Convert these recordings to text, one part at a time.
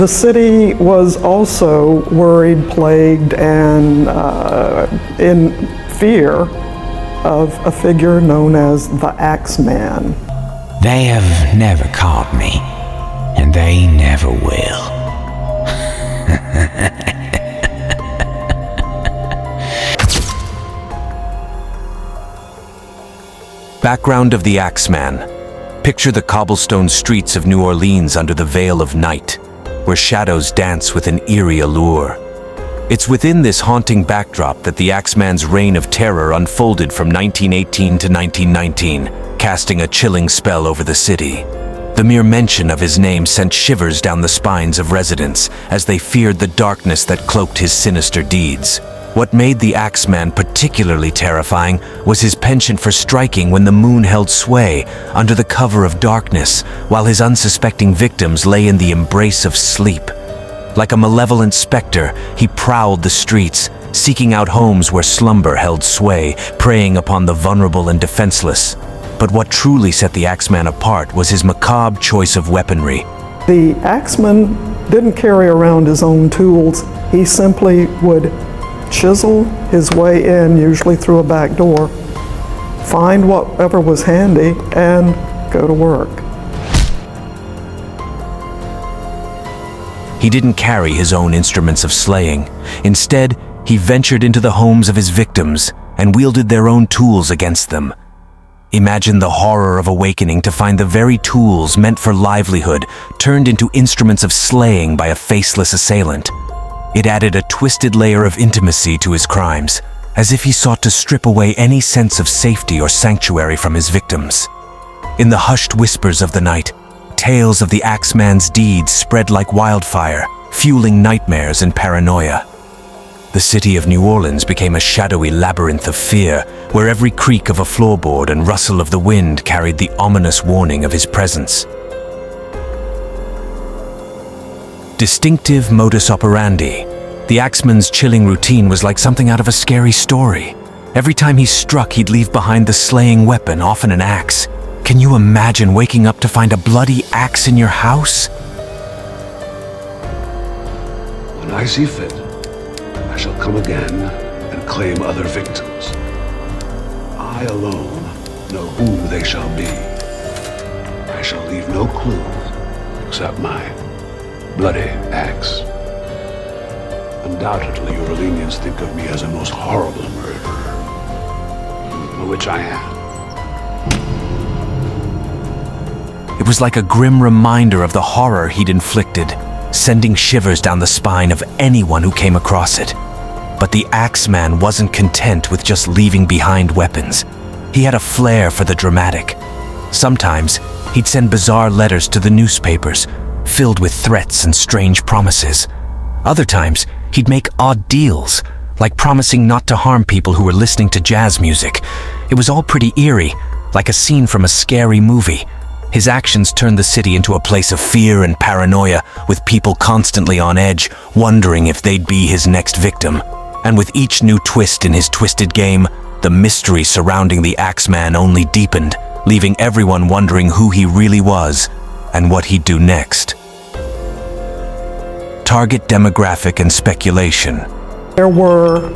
The city was also worried, plagued, and in fear of a figure known as the Axeman. They have never caught me, and they never will. Background of the Axeman. Picture the cobblestone streets of New Orleans under the veil of night, where shadows dance with an eerie allure. It's within this haunting backdrop that the Axeman's reign of terror unfolded from 1918 to 1919, casting a chilling spell over the city. The mere mention of his name sent shivers down the spines of residents as they feared the darkness that cloaked his sinister deeds. What made the Axeman particularly terrifying was his penchant for striking when the moon held sway under the cover of darkness, while his unsuspecting victims lay in the embrace of sleep. Like a malevolent specter, he prowled the streets, seeking out homes where slumber held sway, preying upon the vulnerable and defenseless. But what truly set the Axeman apart was his macabre choice of weaponry. The Axeman didn't carry around his own tools. He simply would chisel his way in, usually through a back door, find whatever was handy, and go to work. He didn't carry his own instruments of slaying. Instead, he ventured into the homes of his victims and wielded their own tools against them. Imagine the horror of awakening to find the very tools meant for livelihood turned into instruments of slaying by a faceless assailant. It added a twisted layer of intimacy to his crimes, as if he sought to strip away any sense of safety or sanctuary from his victims. In the hushed whispers of the night, tales of the Axeman's deeds spread like wildfire, fueling nightmares and paranoia. The city of New Orleans became a shadowy labyrinth of fear, where every creak of a floorboard and rustle of the wind carried the ominous warning of his presence. Distinctive modus operandi. The Axeman's chilling routine was like something out of a scary story. Every time he struck, he'd leave behind the slaying weapon, often an axe. Can you imagine waking up to find a bloody axe in your house? When I see fit, I shall come again and claim other victims. I alone know who they shall be. I shall leave no clue except my bloody axe. Undoubtedly, your Orleanians think of me as a most horrible murderer, which I am. It was like a grim reminder of the horror he'd inflicted, sending shivers down the spine of anyone who came across it. But the Axeman wasn't content with just leaving behind weapons. He had a flair for the dramatic. Sometimes, he'd send bizarre letters to the newspapers, filled with threats and strange promises. Other times, he'd make odd deals, like promising not to harm people who were listening to jazz music. It was all pretty eerie, like a scene from a scary movie. His actions turned the city into a place of fear and paranoia, with people constantly on edge, wondering if they'd be his next victim. And with each new twist in his twisted game, the mystery surrounding the Axeman only deepened, leaving everyone wondering who he really was and what he'd do next. Target demographic and speculation. There were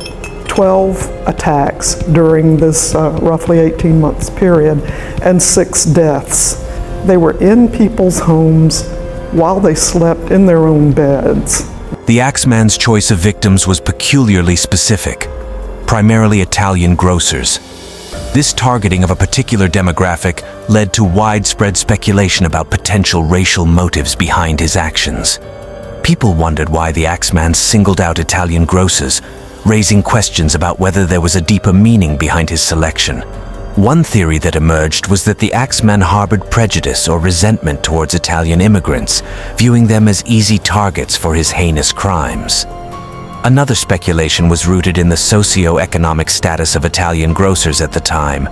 12 attacks during this roughly 18 months period and 6 deaths. They were in people's homes while they slept in their own beds. The Axeman's choice of victims was peculiarly specific, primarily Italian grocers. This targeting of a particular demographic led to widespread speculation about potential racial motives behind his actions. People wondered why the Axeman singled out Italian grocers, raising questions about whether there was a deeper meaning behind his selection. One theory that emerged was that the Axeman harbored prejudice or resentment towards Italian immigrants, viewing them as easy targets for his heinous crimes. Another speculation was rooted in the socio-economic status of Italian grocers at the time.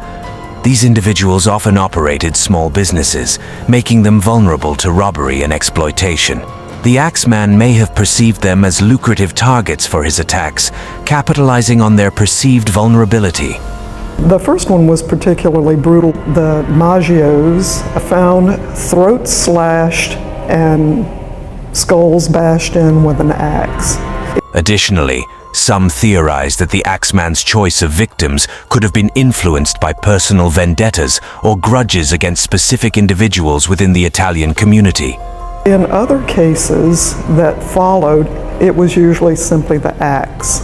These individuals often operated small businesses, making them vulnerable to robbery and exploitation. The Axeman may have perceived them as lucrative targets for his attacks, capitalizing on their perceived vulnerability. The first one was particularly brutal. The Maggios found throats slashed and skulls bashed in with an axe. Additionally, some theorize that the Axeman's choice of victims could have been influenced by personal vendettas or grudges against specific individuals within the Italian community. In other cases that followed, it was usually simply the axe.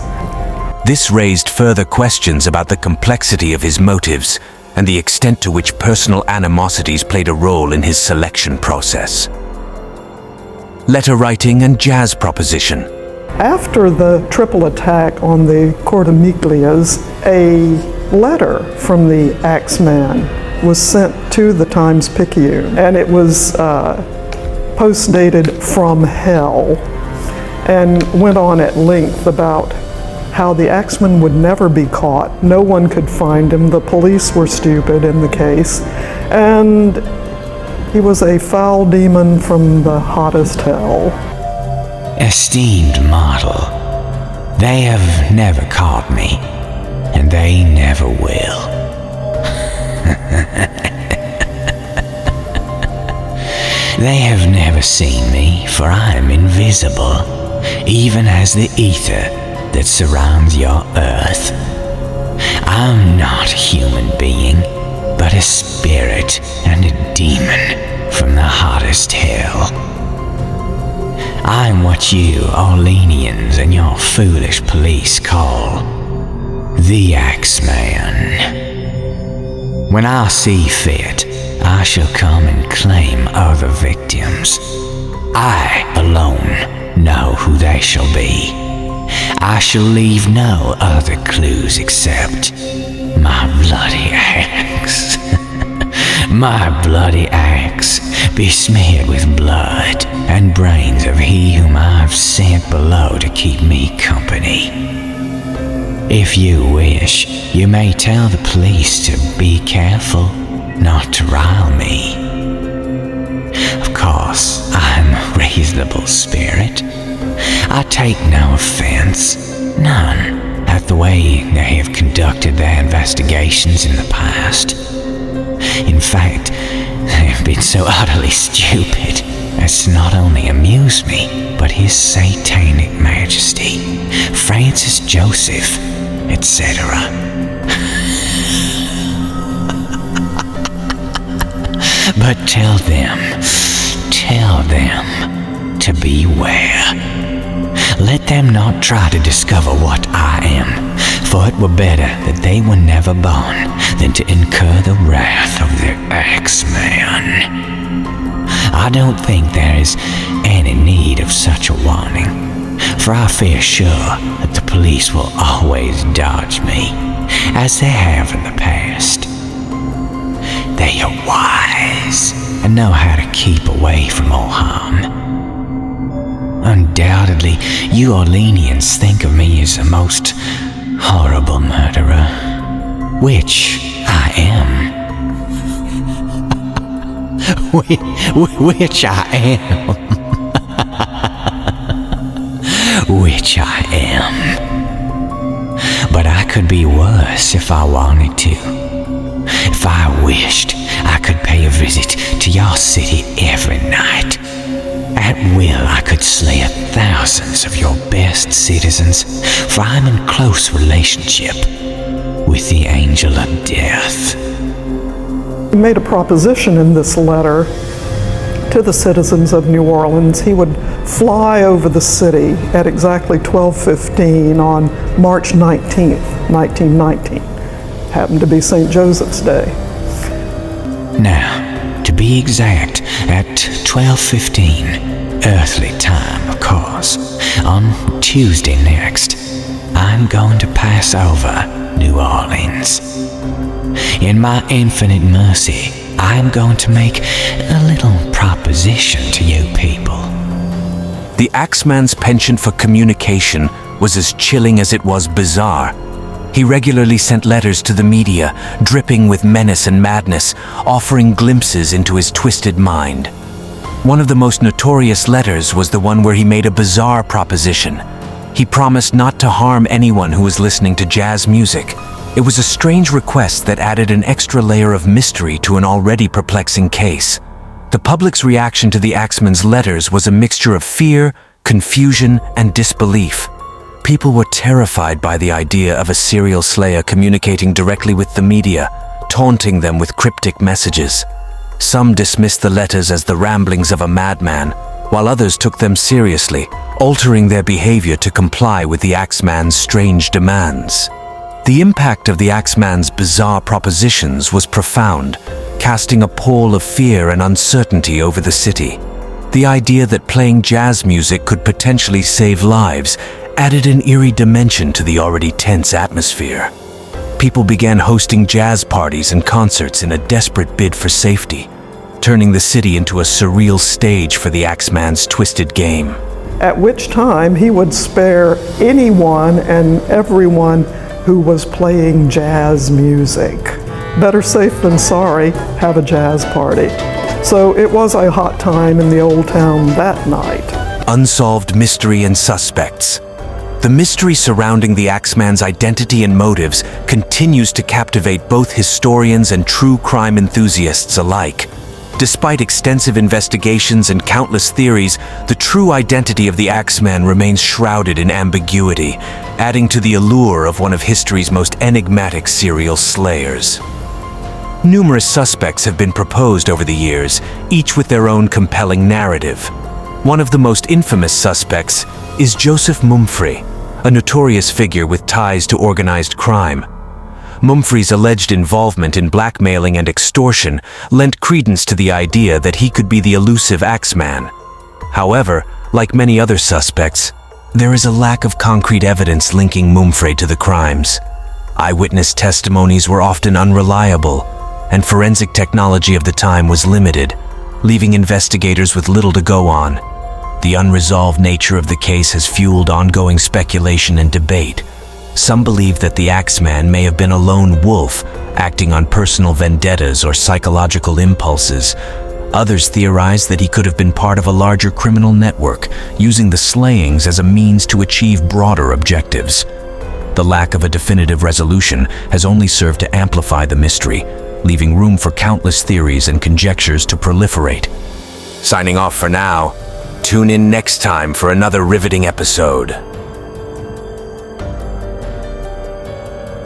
This raised further questions about the complexity of his motives and the extent to which personal animosities played a role in his selection process. Letter writing and jazz proposition. After the triple attack on the Cortamiglias, a letter from the Axeman was sent to the Times-Picayune, and it was post-dated from hell, and went on at length about how the Axeman would never be caught, no one could find him, the police were stupid in the case, and he was a foul demon from the hottest hell. Esteemed model, they have never caught me, and they never will. They have never seen me, for I am invisible, even as the ether that surrounds your earth. I'm not a human being, but a spirit and a demon from the hottest hell. I'm what you Orleanians and your foolish police call the Axeman. When I see fit, I shall come and claim other victims. I alone know who they shall be. I shall leave no other clues except my bloody axe. My bloody axe, besmeared with blood and brains of he whom I've sent below to keep me company. If you wish, you may tell the police to be careful not to rile me. Of course, I'm a reasonable spirit. I take no offense, none, at the way they have conducted their investigations in the past. In fact, they have been so utterly stupid as to not only amuse me, but His Satanic Majesty, Francis Joseph, etc. But tell them to beware. Let them not try to discover what I am, for it were better that they were never born than to incur the wrath of the Axeman. I don't think there is any need of such a warning, for I feel sure that the police will always dodge me, as they have in the past. They are wise and know how to keep away from all harm. Undoubtedly, you Orleanians think of me as a most horrible murderer, which I am. Which I am. Which I am. But I could be worse if I wanted to. If I wished, I could pay a visit to your city every night. At will, I could slay thousands of your best citizens, for I'm in close relationship with the angel of death. He made a proposition in this letter to the citizens of New Orleans. He would fly over the city at exactly 12:15 on March 19th, 1919. Happened to be St. Joseph's Day. Now, to be exact, at 12:15, earthly time, of course, on Tuesday next, I'm going to pass over New Orleans. In my infinite mercy, I'm going to make a little proposition to you people. The Axeman's penchant for communication was as chilling as it was bizarre. He regularly sent letters to the media, dripping with menace and madness, offering glimpses into his twisted mind. One of the most notorious letters was the one where he made a bizarre proposition. He promised not to harm anyone who was listening to jazz music. It was a strange request that added an extra layer of mystery to an already perplexing case. The public's reaction to the Axeman's letters was a mixture of fear, confusion, and disbelief. People were terrified by the idea of a serial slayer communicating directly with the media, taunting them with cryptic messages. Some dismissed the letters as the ramblings of a madman, while others took them seriously, altering their behavior to comply with the Axeman's strange demands. The impact of the Axeman's bizarre propositions was profound, casting a pall of fear and uncertainty over the city. The idea that playing jazz music could potentially save lives added an eerie dimension to the already tense atmosphere. People began hosting jazz parties and concerts in a desperate bid for safety, turning the city into a surreal stage for the Axeman's twisted game. At which time he would spare anyone and everyone who was playing jazz music. Better safe than sorry, have a jazz party. So it was a hot time in the old town that night. Unsolved mystery and suspects. The mystery surrounding the Axeman's identity and motives continues to captivate both historians and true crime enthusiasts alike. Despite extensive investigations and countless theories, the true identity of the Axeman remains shrouded in ambiguity, adding to the allure of one of history's most enigmatic serial slayers. Numerous suspects have been proposed over the years, each with their own compelling narrative. One of the most infamous suspects is Joseph Mumfre, a notorious figure with ties to organized crime. Mumfre's alleged involvement in blackmailing and extortion lent credence to the idea that he could be the elusive Axeman. However, like many other suspects, there is a lack of concrete evidence linking Mumfre to the crimes. Eyewitness testimonies were often unreliable, and forensic technology of the time was limited, leaving investigators with little to go on. The unresolved nature of the case has fueled ongoing speculation and debate. Some believe that the Axeman may have been a lone wolf, acting on personal vendettas or psychological impulses. Others theorize that he could have been part of a larger criminal network, using the slayings as a means to achieve broader objectives. The lack of a definitive resolution has only served to amplify the mystery, leaving room for countless theories and conjectures to proliferate. Signing off for now. Tune in next time for another riveting episode.